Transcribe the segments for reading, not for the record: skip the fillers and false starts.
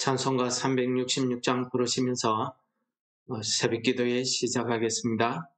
찬송가 366장 부르시면서 새벽 기도회 시작하겠습니다.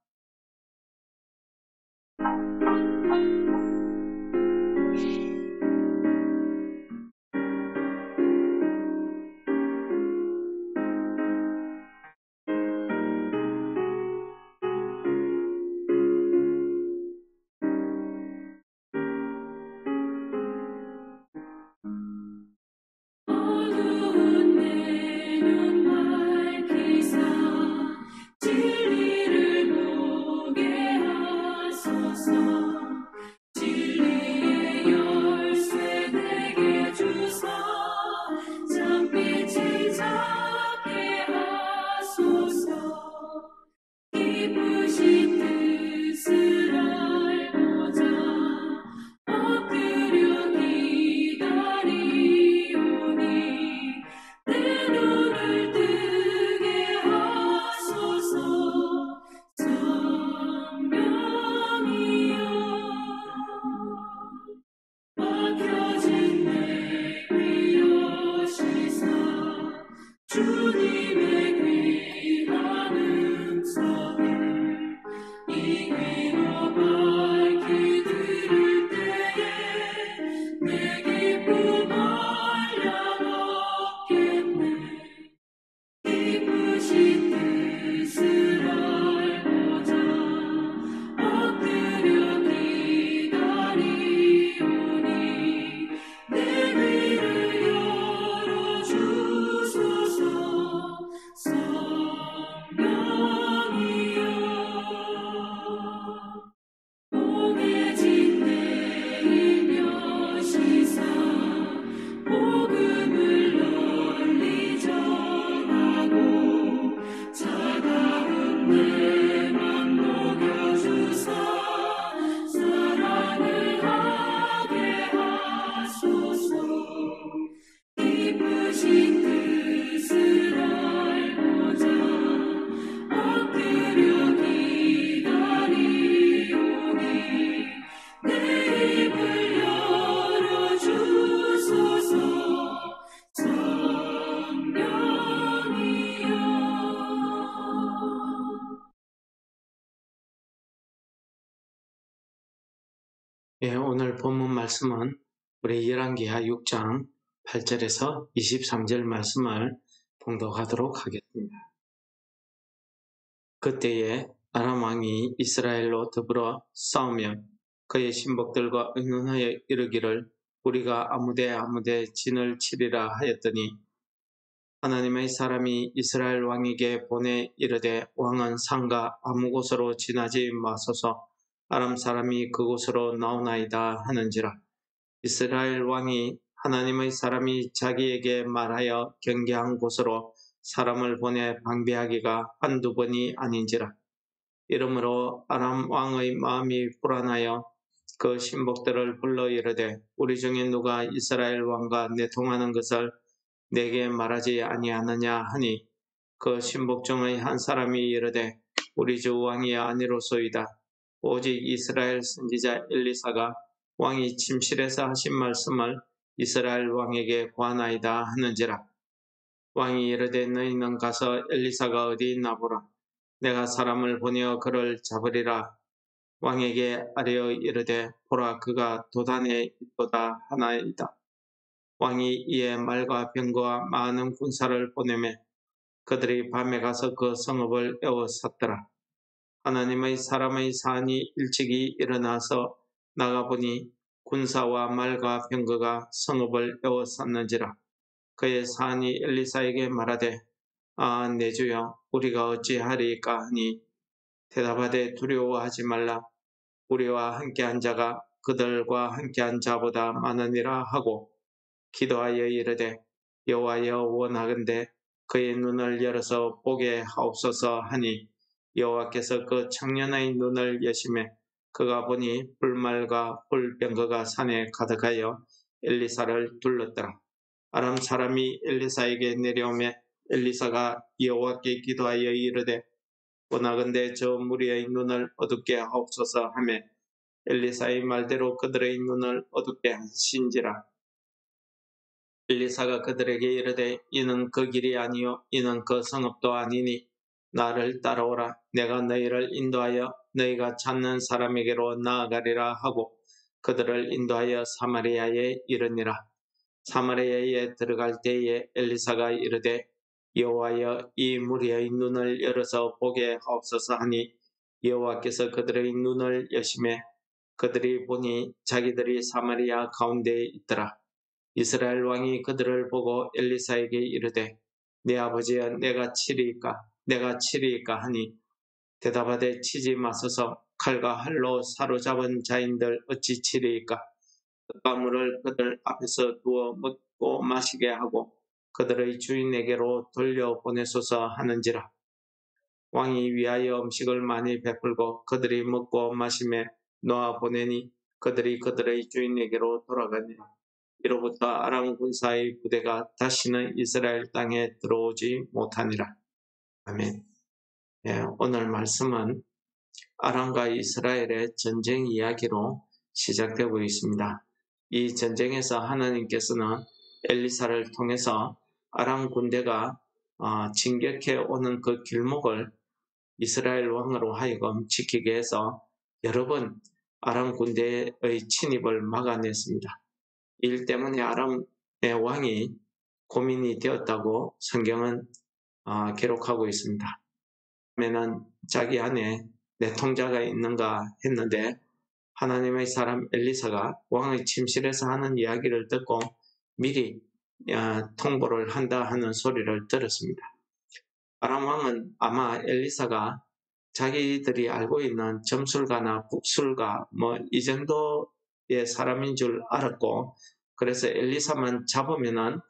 오늘 본문 말씀은 우리 열왕기하 6장 8절에서 23절 말씀을 봉독하도록 하겠습니다. 그때에 아람 왕이 이스라엘로 더불어 싸우며 그의 신복들과 의논하여 이르기를 우리가 아무데 진을 치리라 하였더니 하나님의 사람이 이스라엘 왕에게 보내 이르되 왕은 상가 아무 곳으로 지나지 마소서 아람 사람이 그곳으로 나오나이다 하는지라. 이스라엘 왕이 하나님의 사람이 자기에게 말하여 경계한 곳으로 사람을 보내 방비하기가 한두 번이 아닌지라. 이러므로 아람 왕의 마음이 불안하여 그 신복들을 불러 이르되 우리 중에 누가 이스라엘 왕과 내통하는 것을 내게 말하지 아니하느냐 하니 그 신복 중의 한 사람이 이르되 우리 주 왕이 아니로소이다. 오직 이스라엘 선지자 엘리사가 왕이 침실에서 하신 말씀을 이스라엘 왕에게 고하나이다 하는지라. 왕이 이르되 너희는 가서 엘리사가 어디 있나 보라. 내가 사람을 보내어 그를 잡으리라. 왕에게 아뢰어 이르되 보라 그가 도단에 있도다 하나이다. 왕이 이에 말과 병거와 많은 군사를 보내매 그들이 밤에 가서 그 성읍을 에워쌌더라. 하나님의 사람의 사안이 일찍이 일어나서 나가보니 군사와 말과 병거가 성읍을 에워쌌는지라. 그의 사안이 엘리사에게 말하되 내 주여 우리가 어찌하리까 하니 대답하되 두려워하지 말라. 우리와 함께한 자가 그들과 함께한 자보다 많으니라 하고 기도하여 이르되 여호와여 원하건대 그의 눈을 열어서 보게 하옵소서 하니 여호와께서 그 청년의 눈을 여시매 그가 보니 불말과 불병거가 산에 가득하여 엘리사를 둘렀더라. 아람 사람이 엘리사에게 내려오매 엘리사가 여호와께 기도하여 이르되 원하건대 저 무리의 눈을 어둡게 하옵소서 하매 엘리사의 말대로 그들의 눈을 어둡게 하신지라. 엘리사가 그들에게 이르되 이는 그 길이 아니요 이는 그 성읍도 아니니 나를 따라오라. 내가 너희를 인도하여 너희가 찾는 사람에게로 나아가리라 하고 그들을 인도하여 사마리아에 이르니라. 사마리아에 들어갈 때에 엘리사가 이르되 여호와여 이 무리의 눈을 열어서 보게 하옵소서 하니 여호와께서 그들의 눈을 여심해 그들이 보니 자기들이 사마리아 가운데에 있더라. 이스라엘 왕이 그들을 보고 엘리사에게 이르되 내 아버지여 내가 치리이까 하니 대답하되 치지 마소서. 칼과 활로 사로잡은 자인들 어찌 치리이까. 떡가물을 그들 앞에서 두어 먹고 마시게 하고 그들의 주인에게로 돌려보내소서 하는지라. 왕이 위하여 음식을 많이 베풀고 그들이 먹고 마심에 놓아 보내니 그들이 그들의 주인에게로 돌아가니라. 이로부터 아람 군사의 부대가 다시는 이스라엘 땅에 들어오지 못하니라. 아멘. 예, 오늘 말씀은 아람과 이스라엘의 전쟁 이야기로 시작되고 있습니다. 이 전쟁에서 하나님께서는 엘리사를 통해서 아람 군대가 진격해 오는 그 길목을 이스라엘 왕으로 하여금 지키게 해서 여러 번 아람 군대의 침입을 막아냈습니다. 이 일 때문에 아람의 왕이 고민이 되었다고 성경은 기록하고 있습니다. 처음에는 자기 안에 내통자가 있는가 했는데 하나님의 사람 엘리사가 왕의 침실에서 하는 이야기를 듣고 미리 통보를 한다 하는 소리를 들었습니다. 아람 왕은 아마 엘리사가 자기들이 알고 있는 점술가나 북술가 이 정도의 사람인 줄 알았고 그래서 엘리사만 잡으면은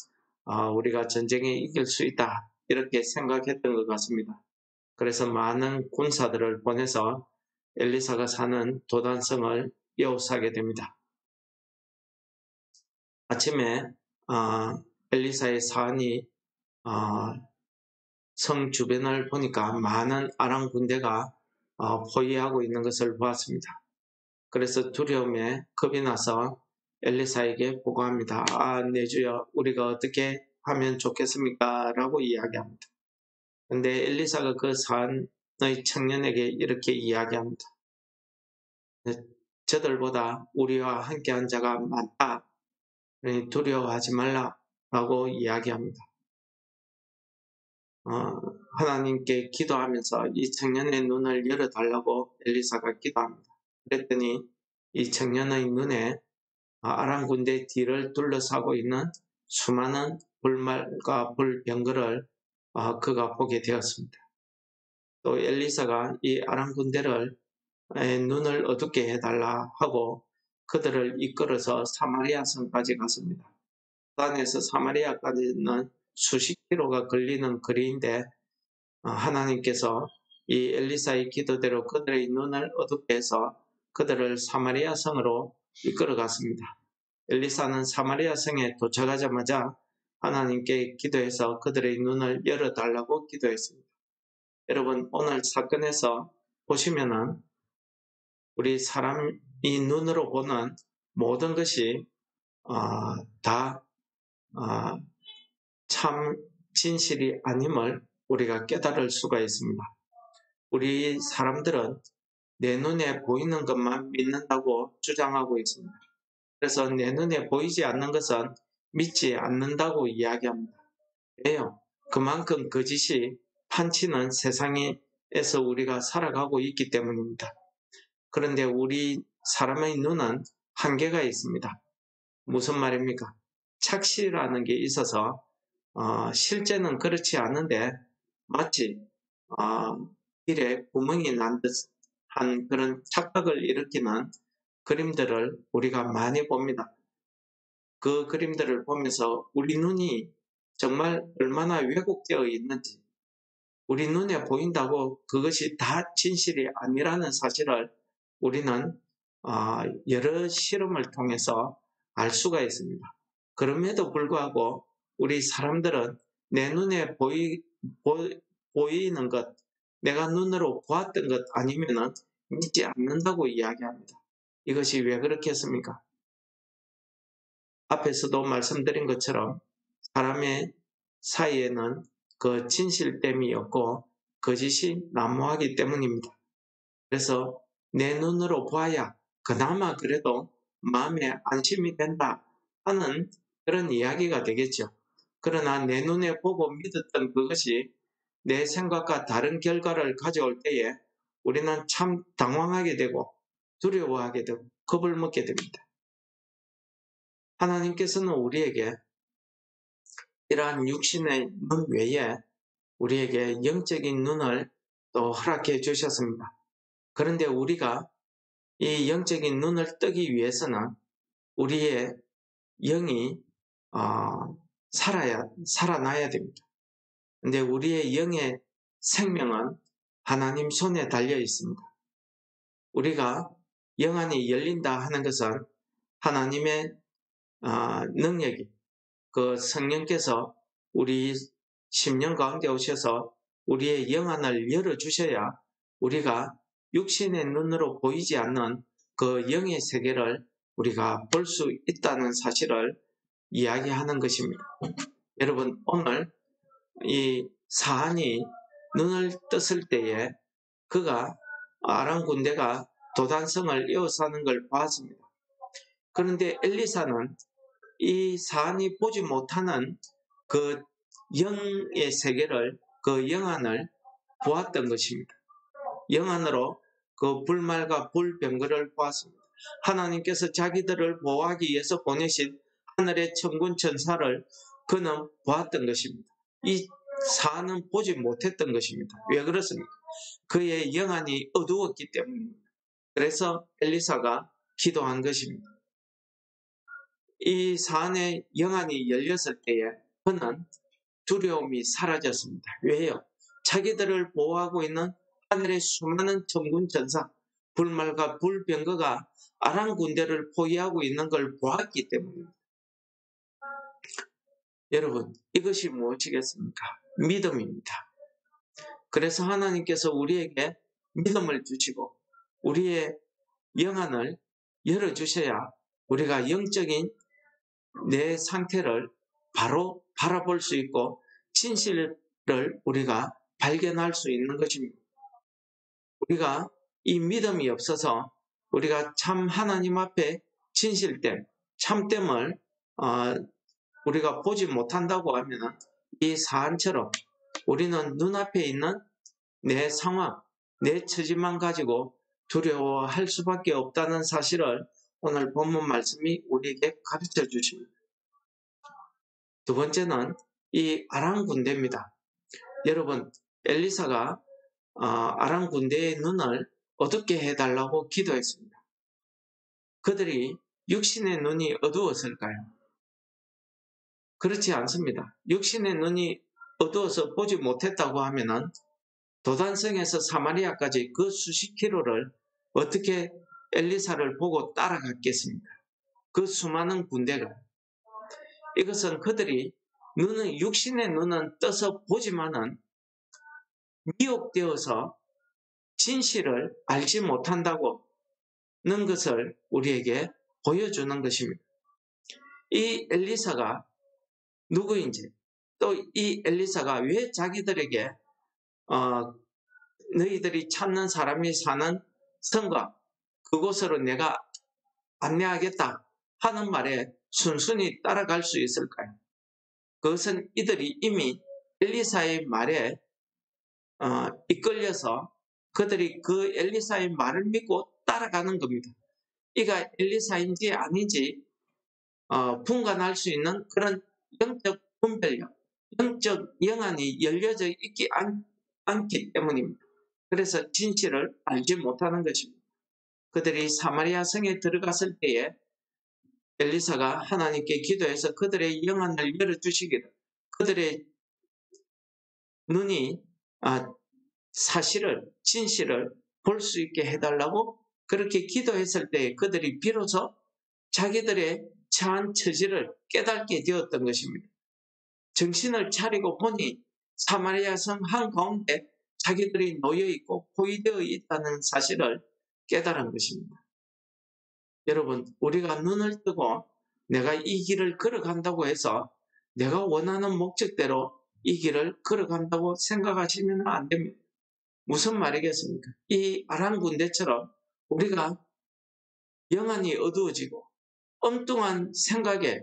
우리가 전쟁에 이길 수 있다 이렇게 생각했던 것 같습니다. 그래서 많은 군사들을 보내서 엘리사가 사는 도단성을 에워싸게 됩니다. 아침에 엘리사의 사안이 성 주변을 보니까 많은 아람 군대가 포위하고 있는 것을 보았습니다. 그래서 두려움에 겁이 나서 엘리사에게 보고합니다. 내 주여 우리가 어떻게 하면 좋겠습니까? 라고 이야기합니다. 근데 엘리사가 그 사안의 청년에게 이렇게 이야기합니다. 저들보다 우리와 함께한 자가 많다. 두려워하지 말라라고 이야기합니다. 하나님께 기도하면서 이 청년의 눈을 열어달라고 엘리사가 기도합니다. 그랬더니 이 청년의 눈에 아람 군대 뒤를 둘러싸고 있는 수많은 불말과 불병거를 그가 보게 되었습니다. 또 엘리사가 이 아람 군대를 눈을 어둡게 해달라 하고 그들을 이끌어서 사마리아 성까지 갔습니다. 단에서 사마리아까지는 수십 킬로가 걸리는 거리인데 하나님께서 이 엘리사의 기도대로 그들의 눈을 어둡게 해서 그들을 사마리아 성으로 이끌어 갔습니다. 엘리사는 사마리아 성에 도착하자마자 하나님께 기도해서 그들의 눈을 열어달라고 기도했습니다. 여러분 오늘 사건에서 보시면은 우리 사람이 눈으로 보는 모든 것이 다 참 진실이 아님을 우리가 깨달을 수가 있습니다. 우리 사람들은 내 눈에 보이는 것만 믿는다고 주장하고 있습니다. 그래서 내 눈에 보이지 않는 것은 믿지 않는다고 이야기합니다. 왜요? 그만큼 거짓이 판치는 세상에서 우리가 살아가고 있기 때문입니다. 그런데 우리 사람의 눈은 한계가 있습니다. 무슨 말입니까? 착시라는 게 있어서 실제는 그렇지 않은데 마치 길에 구멍이 난 듯한 그런 착각을 일으키는 그림들을 우리가 많이 봅니다. 그 그림들을 보면서 우리 눈이 정말 얼마나 왜곡되어 있는지 우리 눈에 보인다고 그것이 다 진실이 아니라는 사실을 우리는 여러 실험을 통해서 알 수가 있습니다. 그럼에도 불구하고 우리 사람들은 내 눈에 보이는 것, 내가 눈으로 보았던 것 아니면은 믿지 않는다고 이야기합니다. 이것이 왜 그렇겠습니까? 앞에서도 말씀드린 것처럼 사람의 사이에는 그 진실됨이 없고 거짓이 난무하기 때문입니다. 그래서 내 눈으로 봐야 그나마 그래도 마음에 안심이 된다 하는 그런 이야기가 되겠죠. 그러나 내 눈에 보고 믿었던 그것이 내 생각과 다른 결과를 가져올 때에 우리는 참 당황하게 되고 두려워하게 되고 겁을 먹게 됩니다. 하나님께서는 우리에게 이러한 육신의 눈 외에 우리에게 영적인 눈을 또 허락해 주셨습니다. 그런데 우리가 이 영적인 눈을 뜨기 위해서는 우리의 영이 살아나야 됩니다. 근데 우리의 영의 생명은 하나님 손에 달려 있습니다. 우리가 영안이 열린다 하는 것은 하나님의 능력이 그 성령께서 우리 심령 가운데 오셔서 우리의 영안을 열어주셔야 우리가 육신의 눈으로 보이지 않는 그 영의 세계를 우리가 볼 수 있다는 사실을 이야기하는 것입니다. 여러분, 오늘 이 사안이 눈을 떴을 때에 그가 아람 군대가 도단성을 에워싸는 걸 보았습니다. 그런데 엘리사는 이 사안이 보지 못하는 그 영의 세계를, 그 영안을 보았던 것입니다. 영안으로 그 불말과 불병거를 보았습니다. 하나님께서 자기들을 보호하기 위해서 보내신 하늘의 천군 천사를 그는 보았던 것입니다. 이 사안은 보지 못했던 것입니다. 왜 그렇습니까? 그의 영안이 어두웠기 때문입니다. 그래서 엘리사가 기도한 것입니다. 이 사안의 영안이 열렸을 때에 그는 두려움이 사라졌습니다. 왜요? 자기들을 보호하고 있는 하늘의 수많은 천군 천사, 불말과 불병거가 아람 군대를 포위하고 있는 걸 보았기 때문입니다. 여러분, 이것이 무엇이겠습니까? 믿음입니다. 그래서 하나님께서 우리에게 믿음을 주시고 우리의 영안을 열어주셔야 우리가 영적인 내 상태를 바로 바라볼 수 있고 진실을 우리가 발견할 수 있는 것입니다. 우리가 이 믿음이 없어서 우리가 참 하나님 앞에 진실됨, 참됨을 우리가 보지 못한다고 하면 이 사안처럼 우리는 눈앞에 있는 내 상황, 내 처지만 가지고 두려워할 수밖에 없다는 사실을 오늘 본문 말씀이 우리에게 가르쳐 주십니다. 두 번째는 이 아람 군대입니다. 여러분, 엘리사가 아람 군대의 눈을 어둡게 해달라고 기도했습니다. 그들이 육신의 눈이 어두웠을까요? 그렇지 않습니다. 육신의 눈이 어두워서 보지 못했다고 하면은 도단성에서 사마리아까지 그 수십 킬로를 어떻게 엘리사를 보고 따라갔겠습니까? 그 수많은 군대가. 이것은 그들이 육신의 눈은 떠서 보지만은 미혹되어서 진실을 알지 못한다고 는 것을 우리에게 보여주는 것입니다. 이 엘리사가 누구인지, 또 이 엘리사가 왜 자기들에게 너희들이 찾는 사람이 사는 성곽 그곳으로 내가 안내하겠다 하는 말에 순순히 따라갈 수 있을까요? 그것은 이들이 이미 엘리사의 말에 이끌려서 그들이 그 엘리사의 말을 믿고 따라가는 겁니다. 이가 엘리사인지 아닌지 분간할 수 있는 그런 영적 분별력, 영적 영안이 열려져 있지 않기 때문입니다. 그래서 진실을 알지 못하는 것입니다. 그들이 사마리아 성에 들어갔을 때에 엘리사가 하나님께 기도해서 그들의 영안을 열어주시기를, 그들의 눈이 사실을, 진실을 볼 수 있게 해달라고 그렇게 기도했을 때 그들이 비로소 자기들의 처한 처지를 깨닫게 되었던 것입니다. 정신을 차리고 보니 사마리아 성 한가운데 자기들이 놓여있고 포위되어 있다는 사실을 깨달은 것입니다. 여러분, 우리가 눈을 뜨고 내가 이 길을 걸어간다고 해서 내가 원하는 목적대로 이 길을 걸어간다고 생각하시면 안 됩니다. 무슨 말이겠습니까? 이 아람 군대처럼 우리가 영안이 어두워지고 엉뚱한 생각에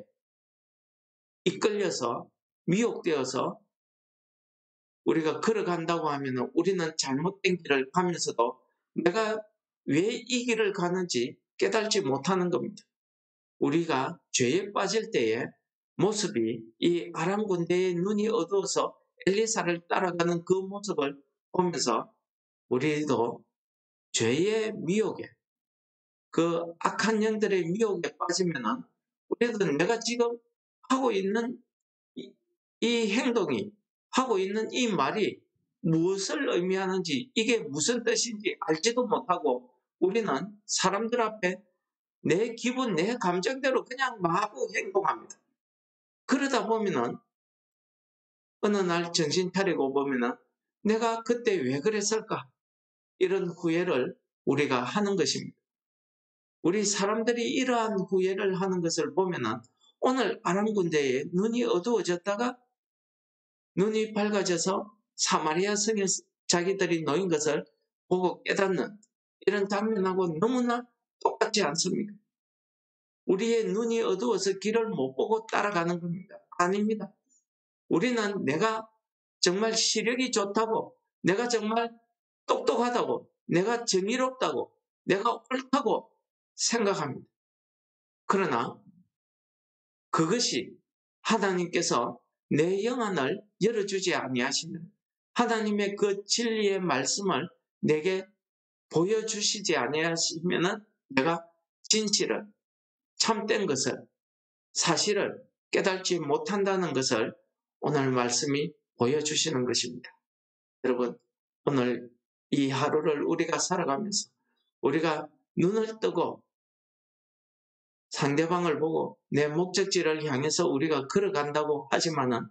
이끌려서 미혹되어서 우리가 걸어간다고 하면 우리는 잘못된 길을 가면서도 내가 왜 이 길을 가는지 깨달지 못하는 겁니다. 우리가 죄에 빠질 때의 모습이 이 아람 군대의 눈이 어두워서 엘리사를 따라가는 그 모습을 보면서 우리도 죄의 미혹에, 그 악한 영들의 미혹에 빠지면은 우리도 내가 지금 하고 있는 이 행동이, 하고 있는 이 말이 무엇을 의미하는지, 이게 무슨 뜻인지 알지도 못하고 우리는 사람들 앞에 내 기분, 내 감정대로 그냥 마구 행동합니다. 그러다 보면은 어느 날 정신 차리고 보면은 내가 그때 왜 그랬을까? 이런 후회를 우리가 하는 것입니다. 우리 사람들이 이러한 후회를 하는 것을 보면은 오늘 아람 군대에 눈이 어두워졌다가 눈이 밝아져서 사마리아 성에 자기들이 놓인 것을 보고 깨닫는 이런 장면하고 너무나 똑같지 않습니까? 우리의 눈이 어두워서 길을 못 보고 따라가는 겁니다. 아닙니다. 우리는 내가 정말 시력이 좋다고, 내가 정말 똑똑하다고, 내가 정의롭다고, 내가 옳다고 생각합니다. 그러나 그것이 하나님께서 내 영안을 열어주지 아니하시면, 하나님의 그 진리의 말씀을 내게 보여주시지 아니하시면 내가 진실을, 참된 것을, 사실을 깨닫지 못한다는 것을 오늘 말씀이 보여주시는 것입니다. 여러분, 오늘 이 하루를 우리가 살아가면서 우리가 눈을 뜨고 상대방을 보고 내 목적지를 향해서 우리가 걸어간다고 하지만은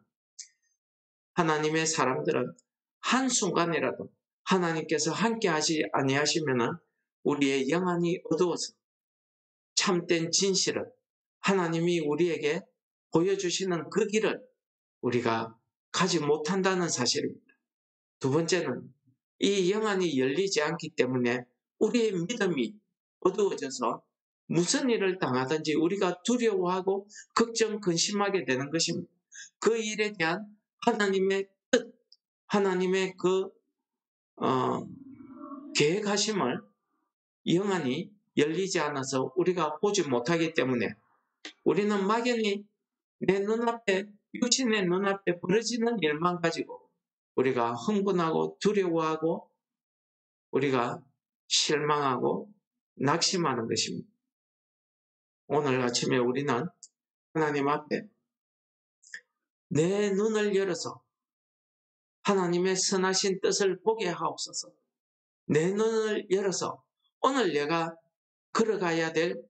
하나님의 사람들은 한순간이라도 하나님께서 함께 하지 아니하시면은 우리의 영안이 어두워서 참된 진실을 하나님이 우리에게 보여주시는 그 길을 우리가 가지 못한다는 사실입니다. 두 번째는 이 영안이 열리지 않기 때문에 우리의 믿음이 어두워져서 무슨 일을 당하든지 우리가 두려워하고 걱정, 근심하게 되는 것입니다. 그 일에 대한 하나님의 뜻, 하나님의 그 계획하심을 영안이 열리지 않아서 우리가 보지 못하기 때문에 우리는 막연히 내 눈앞에, 육신의 눈앞에 벌어지는 일만 가지고 우리가 흥분하고 두려워하고 우리가 실망하고 낙심하는 것입니다. 오늘 아침에 우리는 하나님 앞에 내 눈을 열어서 하나님의 선하신 뜻을 보게 하옵소서. 내 눈을 열어서 오늘 내가 걸어가야 될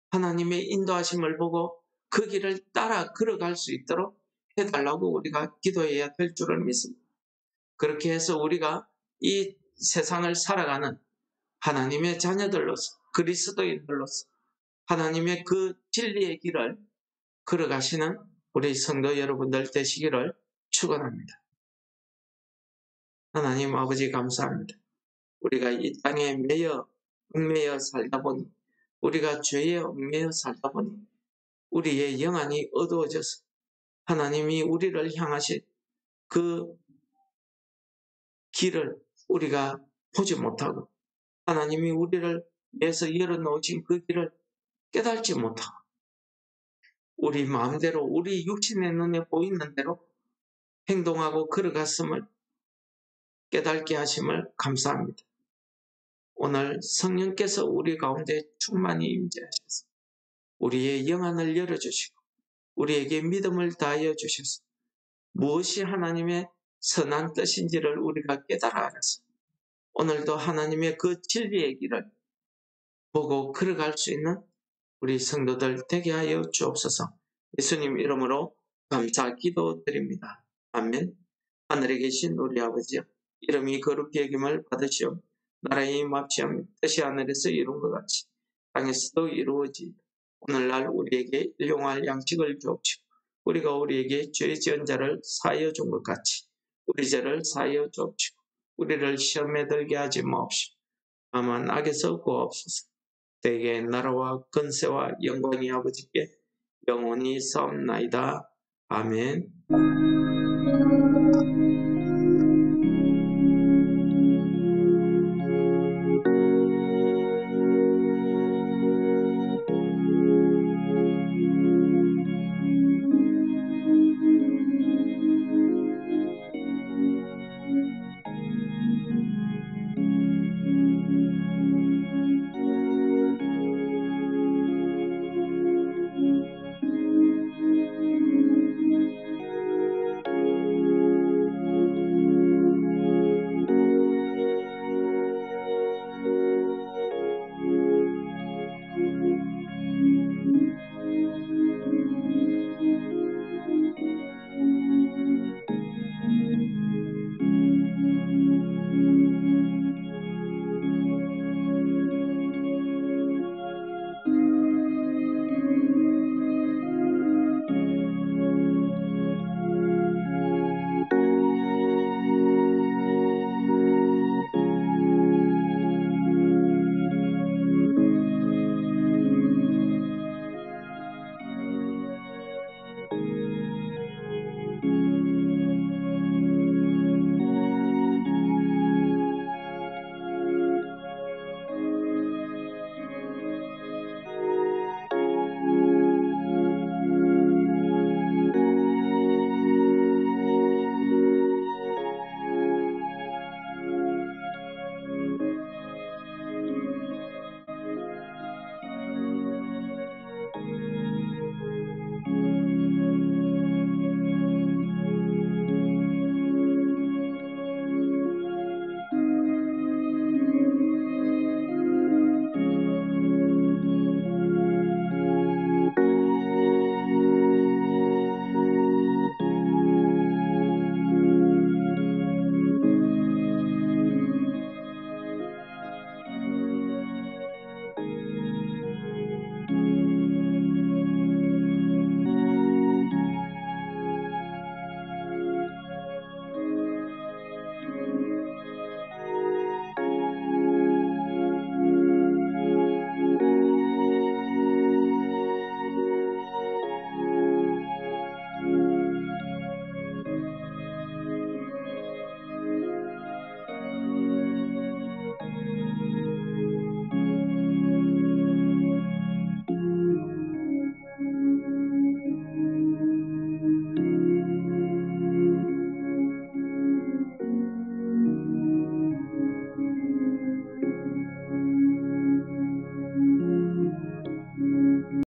하나님의 인도하심을 보고 그 길을 따라 걸어갈 수 있도록 해달라고 우리가 기도해야 될 줄을 믿습니다. 그렇게 해서 우리가 이 세상을 살아가는 하나님의 자녀들로서, 그리스도인들로서 하나님의 그 진리의 길을 걸어가시는 우리 성도 여러분들 되시기를 축원합니다. 하나님 아버지 감사합니다. 우리가 이 땅에 얽매여 살다 보니, 우리가 죄에 얽매여 살다 보니 우리의 영안이 어두워져서 하나님이 우리를 향하신 그 길을 우리가 보지 못하고 하나님이 우리를 위해서 열어놓으신 그 길을 깨닫지 못하고 우리 마음대로, 우리 육신의 눈에 보이는 대로 행동하고 걸어갔음을 깨닫게 하심을 감사합니다. 오늘 성령께서 우리 가운데 충만히 임재하셔서 우리의 영안을 열어주시고 우리에게 믿음을 다하여 주셔서 무엇이 하나님의 선한 뜻인지를 우리가 깨달아 알아서 오늘도 하나님의 그 진리의 길을 보고 걸어갈 수 있는 우리 성도들 되게 하여 주옵소서. 예수님 이름으로 감사 기도드립니다. 아멘. 하늘에 계신 우리 아버지여, 이름이 거룩히 여김을 받으시오. 나라의 임합시옵니 뜻이 하늘에서 이룬 것 같이 땅에서도 이루어지이다. 오늘날 우리에게 일용할 양식을 주옵시고 우리가 우리에게 죄 지은 자를 사하여 준 것 같이 우리 죄를 사하여 주옵시고 우리를 시험에 들게 하지 마옵시고 다만 악에서 구하옵소서. 대개 나라와 권세와 영광이 아버지께 영원히 사옵나이다. 아멘.